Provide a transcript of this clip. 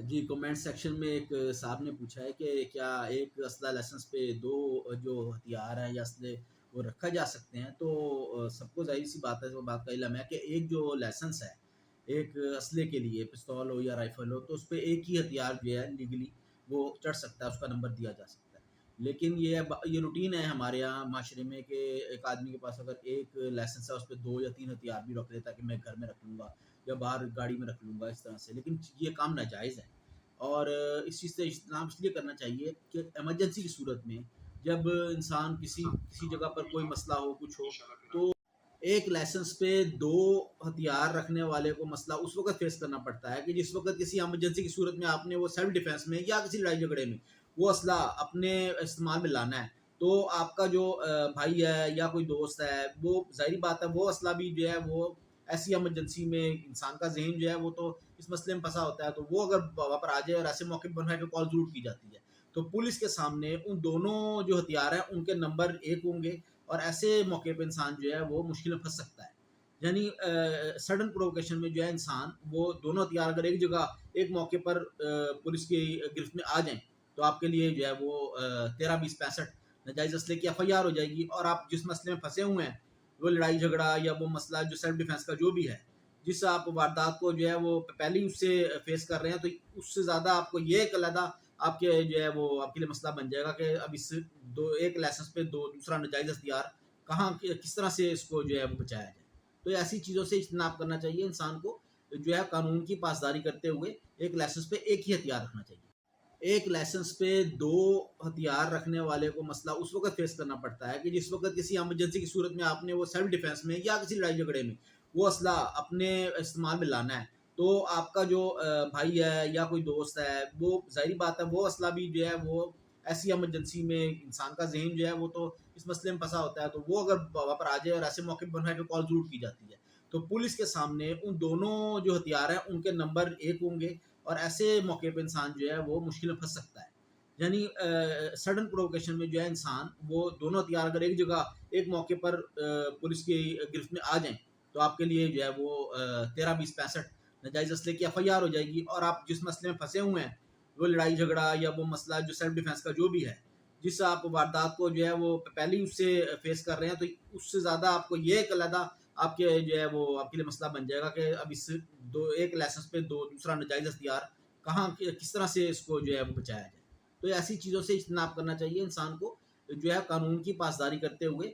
جی comment section میں ایک صاحب نے پوچھا ہے کہ کیا ایک اسلحہ لائسنس پہ دو جو ہتھیار ہیں یا اسلحے وہ رکھا جا سکتے ہیں؟ تو سب کو ظاہر سی بات ہے، وہ بات کا علم ہے کہ ایک جو لائسنس ہے ایک اسلحے کے لیے، پستول ہو یا رائفل ہو، تو اس پہ ایک ہی ہتھیار جو ہے لیگلی وہ چڑھ سکتا ہے، اس کا نمبر دیا جا سکتا ہے۔ لیکن یہ روٹین ہے ہمارے یہاں معاشرے میں کہ ایک آدمی کے پاس اگر ایک لائسنس ہے اس پہ 2 یا 3 ہتھیار بھی رکھ لیتا ہے کہ میں گھر میں رکھ لوں گا یا باہر گاڑی میں رکھ لوں گا اس طرح سے، لیکن یہ کام ناجائز ہے۔ اور اس چیز سے اجتناب اس لیے کرنا چاہیے کہ ایمرجنسی کی صورت میں جب انسان کسی جگہ پر کوئی مسئلہ ہو، کچھ ہو، تو ایک لائسنس پہ 2 ہتھیار رکھنے والے کو مسئلہ اس وقت فیس کرنا پڑتا ہے کہ جس وقت کسی ایمرجنسی کی صورت میں آپ نے وہ سیلف ڈیفینس میں یا کسی لڑائی جھگڑے میں وہ اسلحہ اپنے استعمال میں لانا ہے، تو آپ کا جو بھائی ہے یا کوئی دوست ہے، وہ ظاہری بات ہے وہ اسلحہ بھی جو ہے وہ ایسی ایمرجنسی میں انسان کا ذہن جو ہے وہ تو اس مسئلے میں پھنسا ہوتا ہے، تو وہ اگر وہاں پر آ جائے اور ایسے موقع پر پہ کال ضرور کی جاتی ہے، تو پولیس کے سامنے ان دونوں جو ہتھیار ہیں ان کے نمبر 1 ہوں گے، اور ایسے موقع پہ انسان جو ہے وہ مشکل میں پھنس سکتا ہے۔ یعنی سڈن پرووکیشن میں جو ہے انسان وہ دونوں ہتھیار اگر ایک جگہ ایک موقع پر پولیس کی گرفت میں آ جائیں تو آپ کے لیے جو ہے وہ 13-20-65 ناجائز اسلحے کی FIR ہو جائے گی، اور آپ جس مسئلے میں پھنسے ہوئے ہیں، وہ لڑائی جھگڑا یا وہ مسئلہ جو سیلف ڈیفینس کا جو بھی ہے، جس آپ واردات کو جو ہے وہ پہلے ہی اس سے فیس کر رہے ہیں، تو اس سے زیادہ آپ کو یہ ایک علیحدہ آپ کے جو ہے وہ آپ کے لیے مسئلہ بن جائے گا کہ اب اس ایک لائسنس پہ دوسرا ناجائز ہتھیار کہاں کس طرح سے اس کو جو ہے وہ بچایا جائے۔ تو ایسی چیزوں سے اجتناب کرنا چاہیے انسان کو، جو ہے قانون کی پاسداری کرتے ہوئے ایک لائسنس پہ ایک ہی ہتھیار رکھنا چاہیے۔ ایک لائسنس پہ 2 ہتھیار رکھنے والے کو مسئلہ اس وقت فیس کرنا پڑتا ہے کہ جس وقت کسی ایمرجنسی کی صورت میں آپ نے وہ سیلف ڈیفینس میں یا کسی لڑائی جھگڑے میں وہ اسلحہ اپنے استعمال میں لانا ہے، تو آپ کا جو بھائی ہے یا کوئی دوست ہے، وہ ظاہری بات ہے وہ اسلحہ بھی جو ہے وہ ایسی ایمرجنسی میں انسان کا ذہن جو ہے وہ تو اس مسئلے میں پھنسا ہوتا ہے، تو وہ اگر وہاں پر آ جائے اور ایسے موقع پر پہ کال ضرور کی جاتی ہے، تو پولیس کے سامنے ان دونوں جو ہتھیار ہیں ان کے نمبر 1 ہوں گے، اور ایسے موقع پہ انسان جو ہے وہ مشکل میں پھنس سکتا ہے۔ یعنی سڈن پرووکیشن میں جو ہے انسان وہ دونوں ہتھیار اگر ایک جگہ ایک موقع پر پولیس کی گرفت میں آ جائیں تو آپ کے لیے جو ہے وہ 13-20-65 ناجائز اسلحے کی FIR ہو جائے گی، اور آپ جس مسئلے میں پھنسے ہوئے ہیں، وہ لڑائی جھگڑا یا وہ مسئلہ جو سیلف ڈیفینس کا جو بھی ہے، جس آپ واردات کو جو ہے وہ پہلے ہی اس سے فیس کر رہے ہیں، تو اس سے زیادہ آپ کو یہ ایک علیحدہ آپ کے جو ہے وہ آپ کے لیے مسئلہ بن جائے گا کہ اب اس ایک لائسنس پہ دوسرا ناجائز ہتھیار کہاں کس طرح سے اس کو جو ہے وہ بچایا جائے۔ تو ایسی چیزوں سے اجتناب کرنا چاہیے انسان کو، جو ہے قانون کی پاسداری کرتے ہوئے